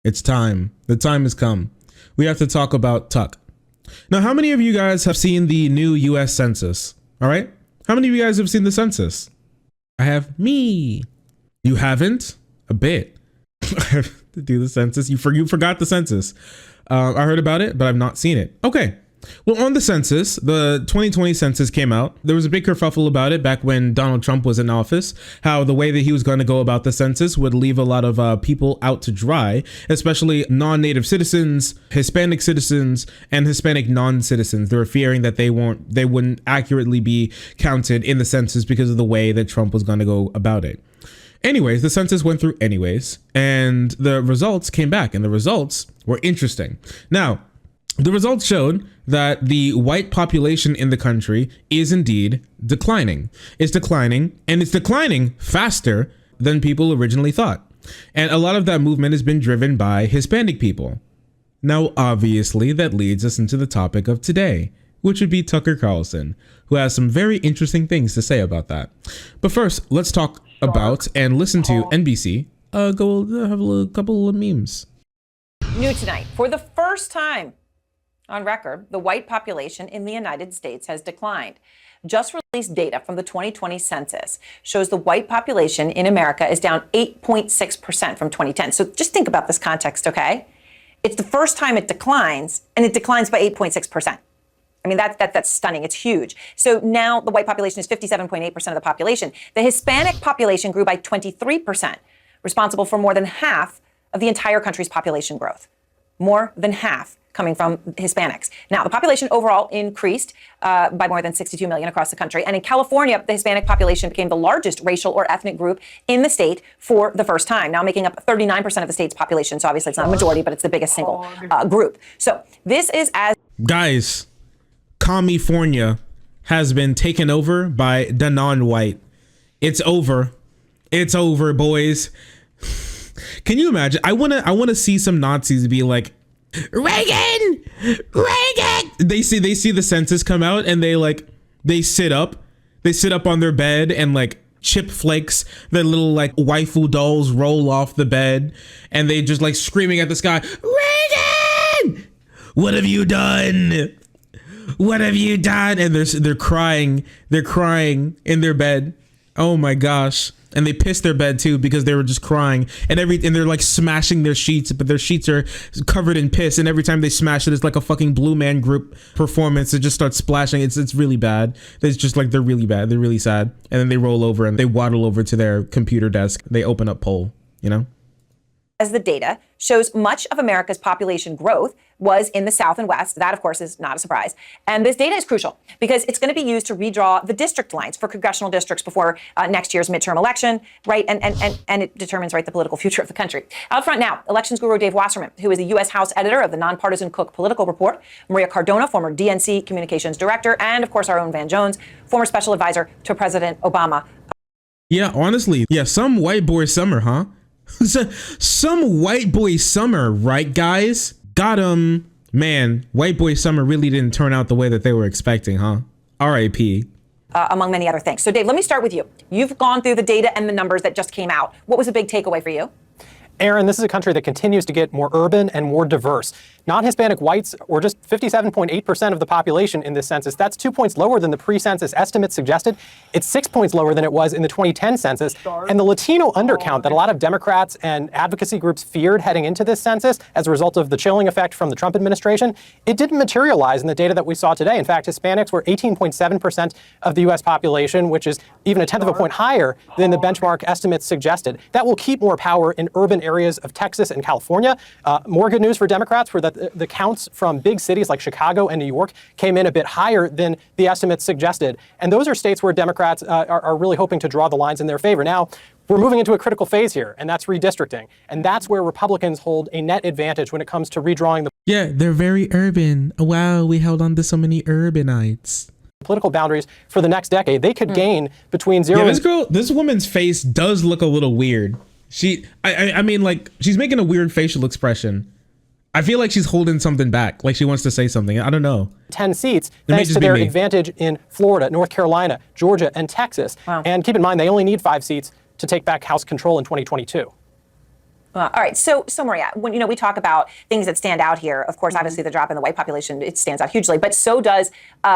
It's time. The time has come. We have to talk about Tuck. Now, how many of you guys have seen the new US Census? All right. How many of you guys have seen the census? I have me. You haven't? A bit. I have to do the census. You forgot the census. I heard about it, but I've not seen it. Okay. Well, on the census, the 2020 census came out. There was a big kerfuffle about it back when Donald Trump was in office, how the way that he was going to go about the census would leave a lot of people out to dry, especially non-native citizens, Hispanic citizens, and Hispanic non-citizens. They were fearing that they wouldn't accurately be counted in the census because of the way that Trump was going to go about it. Anyways, the census went through anyways, and the results came back, and the results were interesting. Now, the results showed that the white population in the country is indeed declining. It's declining, and it's declining faster than people originally thought. And a lot of that movement has been driven by Hispanic people. Now, obviously, that leads us into the topic of today, which would be Tucker Carlson, who has some very interesting things to say about that. But first, let's talk about and listen to NBC. Go have a couple of memes. New tonight, for the first time on record, the white population in the United States has declined. Just released data from the 2020 census shows the white population in America is down 8.6% from 2010. So just think about this context, okay? It's the first time it declines, and it declines by 8.6%. I mean, that's stunning. It's huge. So now the white population is 57.8% of the population. The Hispanic population grew by 23%, responsible for more than half of the entire country's population growth. More than half coming from Hispanics. Now, the population overall increased by more than 62 million across the country. And in California, the Hispanic population became the largest racial or ethnic group in the state for the first time, now making up 39% of the state's population. So obviously it's not a majority, but it's the biggest single group. So this is as... Guys, California has been taken over by the non-white. It's over. It's over, boys. Can you imagine? I wanna see some Nazis be like, Reagan! They see the census come out and they sit up on their bed and like chip flakes, their little like waifu dolls roll off the bed and they just like screaming at the sky, Reagan! What have you done? What have you done? And they're crying in their bed. Oh my gosh. And they pissed their bed too because they were just crying and they're like smashing their sheets, but their sheets are covered in piss. And every time they smash it, it's like a fucking Blue Man Group performance. It just starts splashing. It's really bad. It's just like, they're really bad. They're really sad. And then they roll over and they waddle over to their computer desk. They open up poll, you know? As the data shows, much of America's population growth was in the South and West. That, of course, is not a surprise. And this data is crucial because it's going to be used to redraw the district lines for congressional districts before next year's midterm election, right? And it determines, right, the political future of the country. Out front now, elections guru Dave Wasserman, who is the U.S. House editor of the nonpartisan Cook Political Report, Maria Cardona, former DNC communications director, and, of course, our own Van Jones, former special advisor to President Obama. Yeah, honestly. Yeah, some white boy summer, huh? Some white boy summer, right, guys? Got him. Man, white boy summer really didn't turn out the way that they were expecting, huh? R.I.P. Among many other things. So, Dave, let me start with you. You've gone through the data and the numbers that just came out. What was a big takeaway for you? Aaron, this is a country that continues to get more urban and more diverse. Non-Hispanic whites were just 57.8% of the population in this census. That's 2 points lower than the pre-census estimates suggested. It's 6 points lower than it was in the 2010 census. And the Latino undercount that a lot of Democrats and advocacy groups feared heading into this census as a result of the chilling effect from the Trump administration, it didn't materialize in the data that we saw today. In fact, Hispanics were 18.7% of the U.S. population, which is even a tenth of a point higher than the benchmark estimates suggested. That will keep more power in urban areas of Texas and California. More good news for Democrats were that the counts from big cities like Chicago and New York came in a bit higher than the estimates suggested. And those are states where Democrats are really hoping to draw the lines in their favor. Now, we're moving into a critical phase here, and that's redistricting. And that's where Republicans hold a net advantage when it comes to redrawing the... Yeah, they're very urban. Wow, we held on to so many urbanites. Political boundaries for the next decade. They could gain between 0 Yeah, this woman's face does look a little weird. I mean, like, she's making a weird facial expression. I feel like she's holding something back, like she wants to say something. I don't know. 10 seats, thanks to their advantage in Florida, North Carolina, Georgia, and Texas. Wow. And keep in mind, they only need 5 seats to take back House control in 2022. All right. So Maria, when we talk about things that stand out here, of course, obviously the drop in the white population, it stands out hugely, but so does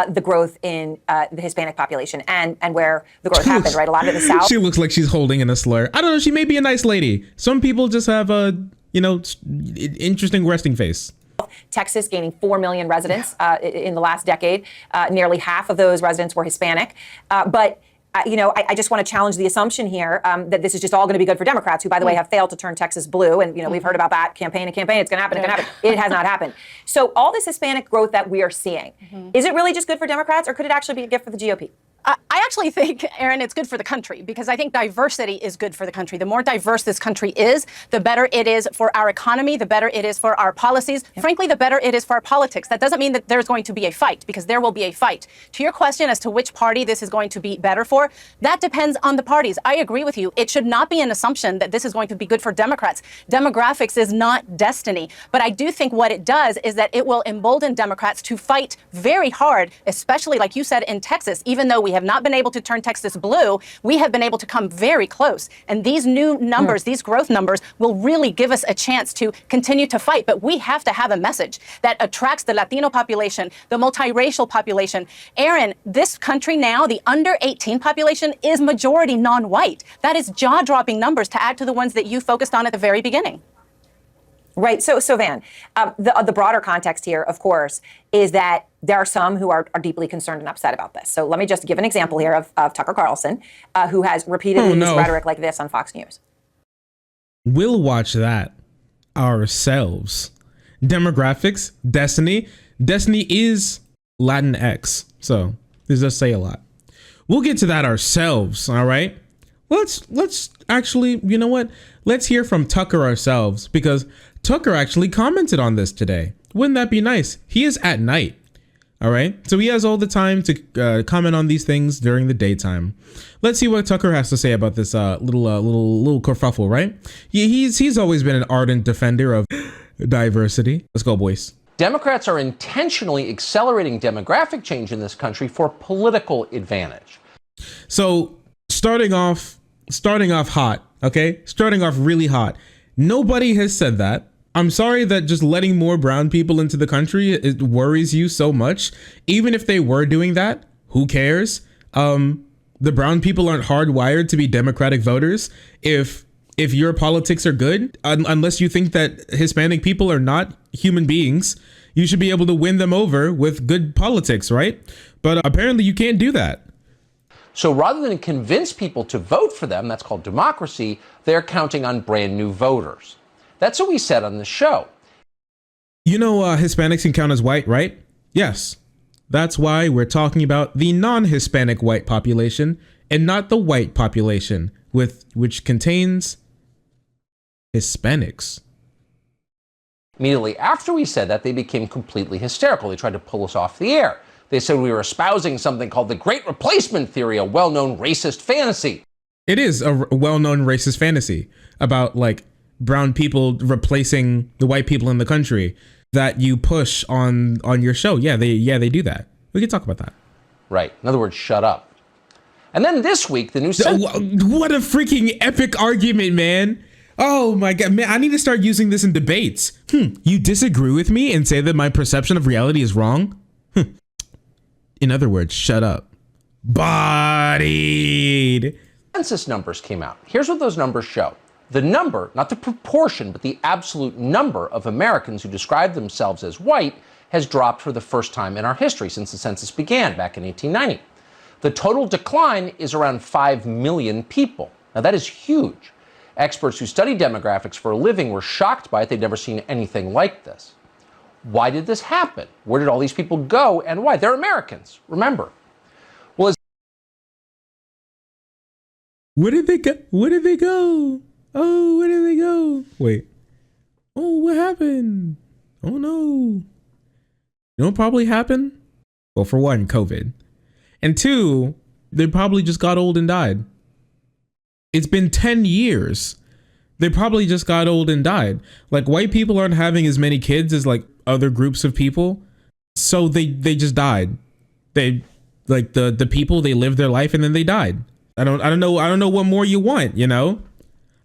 the growth in the Hispanic population and where the growth happened, right? A lot of the South. She looks like she's holding in a slur. I don't know. She may be a nice lady. Some people just have a, interesting resting face. Texas gaining 4 million residents in the last decade. Nearly half of those residents were Hispanic. I just want to challenge the assumption here that this is just all going to be good for Democrats, who, by the way, have failed to turn Texas blue. And, we've heard about that campaign. It's going to happen. It's going to happen. It has not happened. So all this Hispanic growth that we are seeing, is it really just good for Democrats, or could it actually be a gift for the GOP? I actually think, Aaron, it's good for the country, because I think diversity is good for the country. The more diverse this country is, the better it is for our economy, the better it is for our policies. Yep. Frankly, the better it is for our politics. That doesn't mean that there's going to be a fight, because there will be a fight. To your question as to which party this is going to be better for, that depends on the parties. I agree with you. It should not be an assumption that this is going to be good for Democrats. Demographics is not destiny. But I do think what it does is that it will embolden Democrats to fight very hard, especially, like you said, in Texas. Even though we have not been able to turn Texas blue, we have been able to come very close. And these new numbers, these growth numbers, will really give us a chance to continue to fight. But we have to have a message that attracts the Latino population, the multiracial population. Aaron, this country now, the under 18 population is majority non-white. That is jaw-dropping numbers to add to the ones that you focused on at the very beginning. Right. So Van, the broader context here, of course, is that there are some who are deeply concerned and upset about this. So let me just give an example here of Tucker Carlson, who has repeatedly used rhetoric like this on Fox News. We'll watch that ourselves. Demographics, Destiny. Destiny is Latinx. So this does say a lot. We'll get to that ourselves. All right. Let's actually, you know what? Let's hear from Tucker ourselves, because Tucker actually commented on this today. Wouldn't that be nice? He is at night. All right. So he has all the time to comment on these things during the daytime. Let's see what Tucker has to say about this little kerfuffle, right? He's always been an ardent defender of diversity. Let's go, boys. Democrats are intentionally accelerating demographic change in this country for political advantage. So starting off hot, okay? Starting off really hot. Nobody has said that. I'm sorry that just letting more brown people into the country, it worries you so much. Even if they were doing that, who cares? The brown people aren't hardwired to be Democratic voters. If your politics are good, unless you think that Hispanic people are not human beings, you should be able to win them over with good politics, right? But apparently you can't do that. So rather than convince people to vote for them, that's called democracy, they're counting on brand new voters. That's what we said on the show. You know, Hispanics can count as white, right? Yes. That's why we're talking about the non-Hispanic white population and not the white population, which contains Hispanics. Immediately after we said that, they became completely hysterical. They tried to pull us off the air. They said we were espousing something called the Great Replacement Theory, a well-known racist fantasy. It is a well-known racist fantasy about like brown people replacing the white people in the country that you push on your show. Yeah, they do that. We can talk about that. Right. In other words, shut up. And then this week, the new what a freaking epic argument, man. Oh my God, man, I need to start using this in debates. You disagree with me and say that my perception of reality is wrong? In other words, shut up. Bodied. Census numbers came out. Here's what those numbers show. The number, not the proportion, but the absolute number of Americans who describe themselves as white has dropped for the first time in our history since the census began back in 1890. The total decline is around 5 million people. Now that is huge. Experts who study demographics for a living were shocked by it. They'd never seen anything like this. Why did this happen? Where did all these people go and why? They're Americans, remember. Where did they go? Where did they go? Oh, where did they go? Wait. Oh, what happened? Oh no. You know what probably happened? Well, for one, COVID. And two, they probably just got old and died. It's been 10 years. They probably just got old and died. Like, white people aren't having as many kids as like other groups of people. So they just died. They like the people, they lived their life and then they died. I don't know what more you want, you know?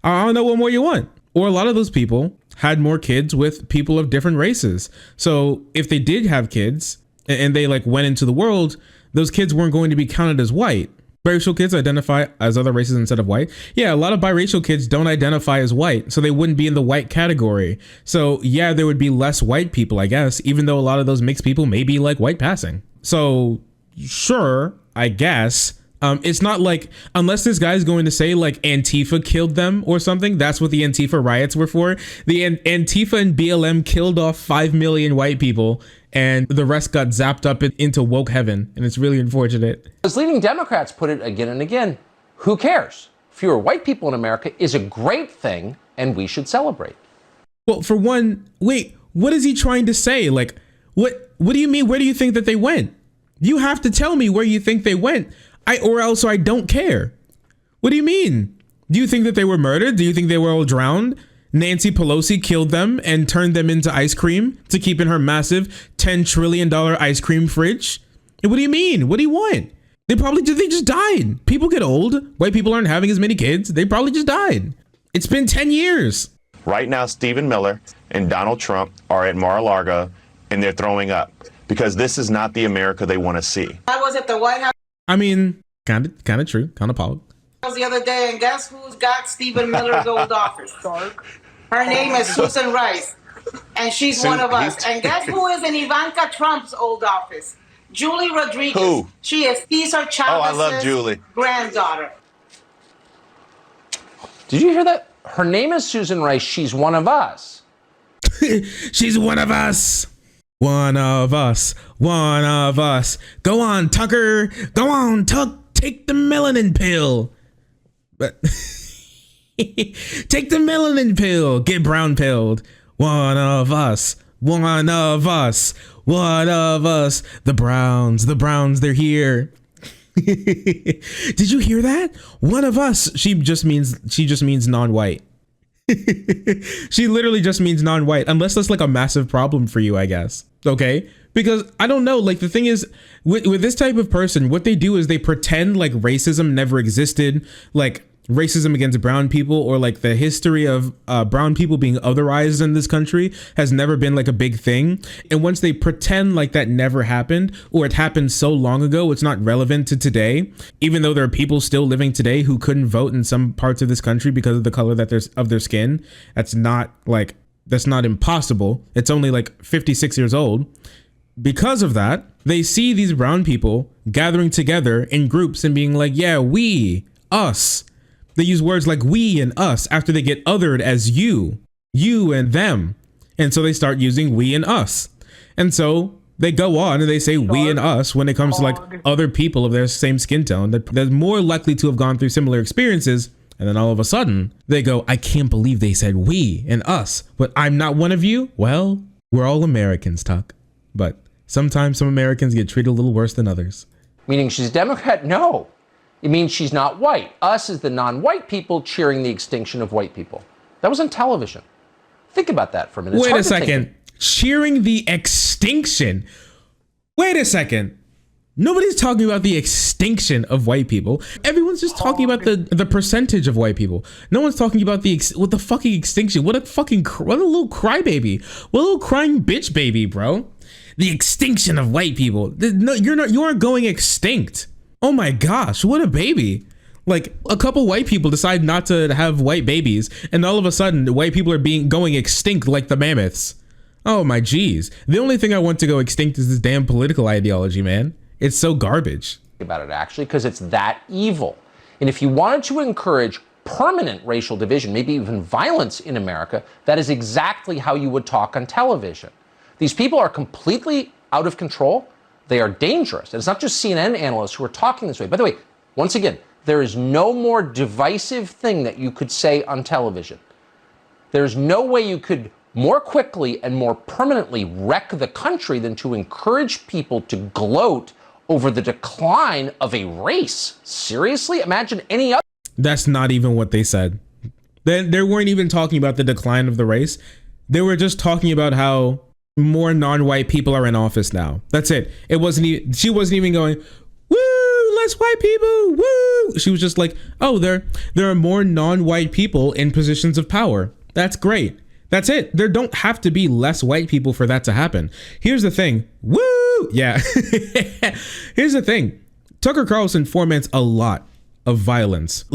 I don't know what more you want. or a lot of those people had more kids with people of different races. So if they did have kids and they like went into the world, those kids weren't going to be counted as white. Biracial kids identify as other races instead of white. Yeah, a lot of biracial kids don't identify as white, so they wouldn't be in the white category. So yeah, there would be less white people, I guess, even though a lot of those mixed people may be like white passing. So sure, I guess. It's not like, unless this guy's going to say like Antifa killed them or something, that's what the Antifa riots were for. The Antifa and BLM killed off 5 million white people and the rest got zapped up into woke heaven. And it's really unfortunate. As leading Democrats put it again and again, who cares? Fewer white people in America is a great thing and we should celebrate. Well, for one, wait, what is he trying to say? Like, what do you mean? Where do you think that they went? You have to tell me where you think they went. Or else I don't care. What do you mean? Do you think that they were murdered? Do you think they were all drowned? Nancy Pelosi killed them and turned them into ice cream to keep in her massive $10 trillion ice cream fridge? What do you mean? What do you want? They just died. People get old. White people aren't having as many kids. They probably just died. It's been 10 years. Right now, Stephen Miller and Donald Trump are at Mar-a-Lago and they're throwing up because this is not the America they want to see. I was at the White House. I mean, kind of true, kind of pog. The other day, and guess who's got Stephen Miller's old office? Her name is Susan Rice, and she's one of us. And guess who is in Ivanka Trump's old office? Julie Rodriguez. Who? She is Cesar Chavez's I love Julie. Granddaughter. Did you hear that? Her name is Susan Rice. She's one of us. She's one of us. One of us. One of us. Go on, Tucker. Go on, Tuck. Take the melanin pill. But take the melanin pill. Get brown pilled. One of us. One of us. One of us. The Browns. The Browns. They're here. Did you hear that? One of us. She just means non-white. She literally just means non-white, unless that's like a massive problem for you, I guess. Okay, because I don't know, like the thing is with this type of person, what they do is they pretend like racism never existed, like racism against brown people, or like the history of brown people being otherized in this country has never been like a big thing. And once they pretend like that never happened, or it happened so long ago, it's not relevant to today, even though there are people still living today who couldn't vote in some parts of this country because of the color that of their skin. That's not impossible. It's only like 56 years old. Because of that, they see these brown people gathering together in groups and being like, yeah, we, us. They use words like we and us after they get othered as you and them. And so they start using we and us. And so they go on and they say we and us when it comes to like other people of their same skin tone that they're more likely to have gone through similar experiences. And then all of a sudden they go, I can't believe they said we and us, but I'm not one of you. Well, we're all Americans, Tuck. But sometimes some Americans get treated a little worse than others. Meaning she's a Democrat? No. It means she's not white. Us is the non-white people cheering the extinction of white people. That was on television. Think about that for a minute. Wait a second. Cheering the extinction. Wait a second. Nobody's talking about the extinction of white people. Everyone's just talking about the percentage of white people. No one's talking about what the fucking extinction. What a little crybaby. What a little crying bitch baby, bro. The extinction of white people. No, you aren't going extinct. Oh my gosh, what a baby. Like a couple white people decide not to have white babies, and all of a sudden white people are going extinct like the mammoths. Oh my geez. The only thing I want to go extinct is this damn political ideology, man. It's so garbage. About it actually, because it's that evil. And if you wanted to encourage permanent racial division, maybe even violence in America, that is exactly how you would talk on television. These people are completely out of control. They are dangerous. And it's not just CNN analysts who are talking this way. By the way, once again, there is no more divisive thing that you could say on television. There's no way you could more quickly and more permanently wreck the country than to encourage people to gloat over the decline of a race. Seriously? Imagine any other. That's not even what they said. They weren't even talking about the decline of the race. They were just talking about how more non-white people are in office now. That's it. She wasn't even going, woo, less white people, woo. She was just like, oh, there are more non-white people in positions of power. That's great. That's it. There don't have to be less white people for that to happen. Here's the thing. Woo! Yeah. Here's the thing. Tucker Carlson foments a lot of violence.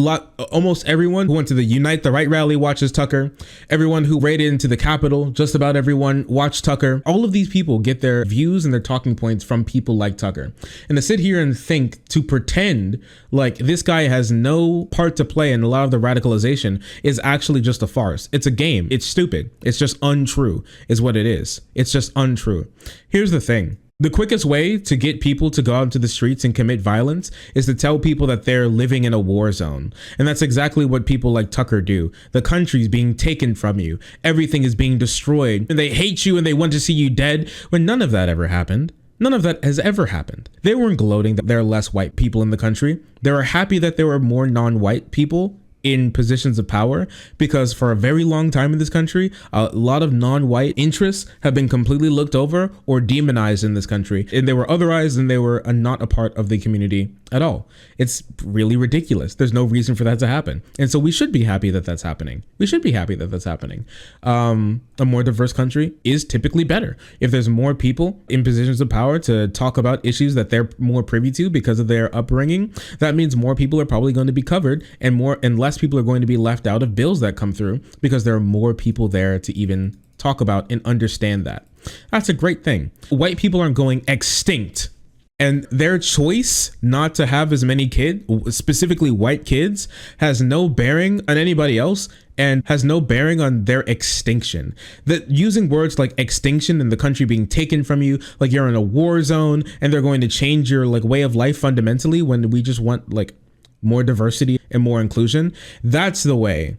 Almost everyone who went to the Unite the Right rally watches Tucker. Everyone who raided into the Capitol, just about everyone watched Tucker. All of these people get their views and their talking points from people like Tucker. And to sit here and think, to pretend like this guy has no part to play in a lot of the radicalization is actually just a farce. It's a game. It's stupid. It's just untrue is what it is. It's just untrue. Here's the thing. The quickest way to get people to go out into the streets and commit violence is to tell people that they're living in a war zone. And that's exactly what people like Tucker do. The country's being taken from you. Everything is being destroyed. And they hate you and they want to see you dead, when none of that ever happened. None of that has ever happened. They weren't gloating that there are less white people in the country. They were happy that there were more non-white people in positions of power, because for a very long time in this country, a lot of non-white interests have been completely looked over or demonized in this country, and they were otherized and they were not a part of the community at all. It's really ridiculous. There's no reason for that to happen. And so we should be happy that that's happening. We should be happy that that's happening. A more diverse country is typically better. If there's more people in positions of power to talk about issues that they're more privy to because of their upbringing, that means more people are probably going to be covered, and less people are going to be left out of bills that come through because there are more people there to even talk about and understand that. That's a great thing. White people aren't going extinct. And their choice not to have as many kids, specifically white kids, has no bearing on anybody else and has no bearing on their extinction. That using words like extinction and the country being taken from you, like you're in a war zone and they're going to change your like way of life fundamentally, when we just want like more diversity and more inclusion. That's the way.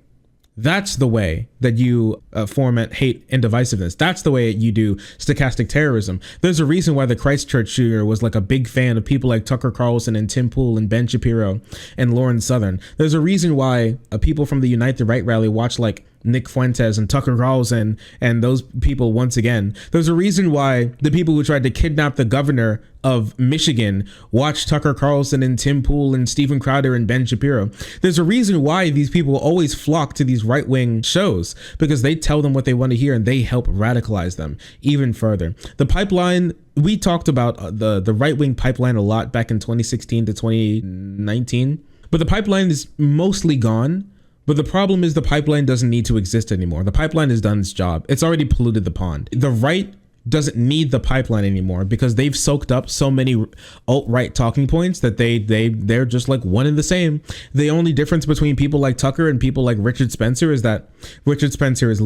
That's the way that you foment hate and divisiveness. That's the way you do stochastic terrorism. There's a reason why the Christchurch shooter was like a big fan of people like Tucker Carlson and Tim Pool and Ben Shapiro and Lauren Southern. There's a reason why people from the Unite the Right rally watch like Nick Fuentes and Tucker Carlson and those people once again. There's a reason why the people who tried to kidnap the governor of Michigan watch Tucker Carlson and Tim Pool and Steven Crowder and Ben Shapiro. There's a reason why these people always flock to these right-wing shows, because they tell them what they want to hear and they help radicalize them even further. The pipeline, we talked about the right-wing pipeline a lot back in 2016 to 2019, but the pipeline is mostly gone. But the problem is the pipeline doesn't need to exist anymore. The pipeline has done its job. It's already polluted the pond. The right doesn't need the pipeline anymore because they've soaked up so many alt-right talking points that they're just like one and the same. The only difference between people like Tucker and people like Richard Spencer is that Richard Spencer is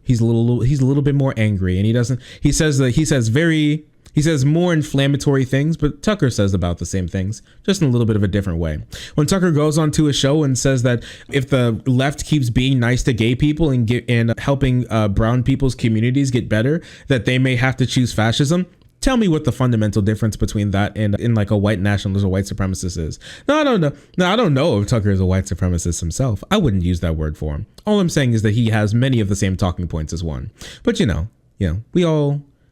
he's a little bit more angry, and he says more inflammatory things, but Tucker says about the same things, just in a little bit of a different way. When Tucker goes onto a show and says that if the left keeps being nice to gay people and helping brown people's communities get better, that they may have to choose fascism. Tell me what the fundamental difference between that and in like a white nationalist or white supremacist is. No, I don't know. No, I don't know if Tucker is a white supremacist himself. I wouldn't use that word for him. All I'm saying is that he has many of the same talking points as one. But you know,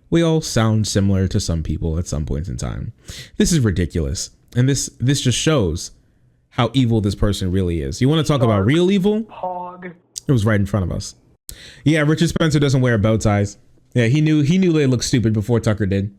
we all sound similar to some people at some points in time. This is ridiculous. And this just shows how evil this person really is. You want to talk about real evil? Hog. It was right in front of us. Yeah, Richard Spencer doesn't wear bow ties. Yeah, he knew they looked stupid before Tucker did.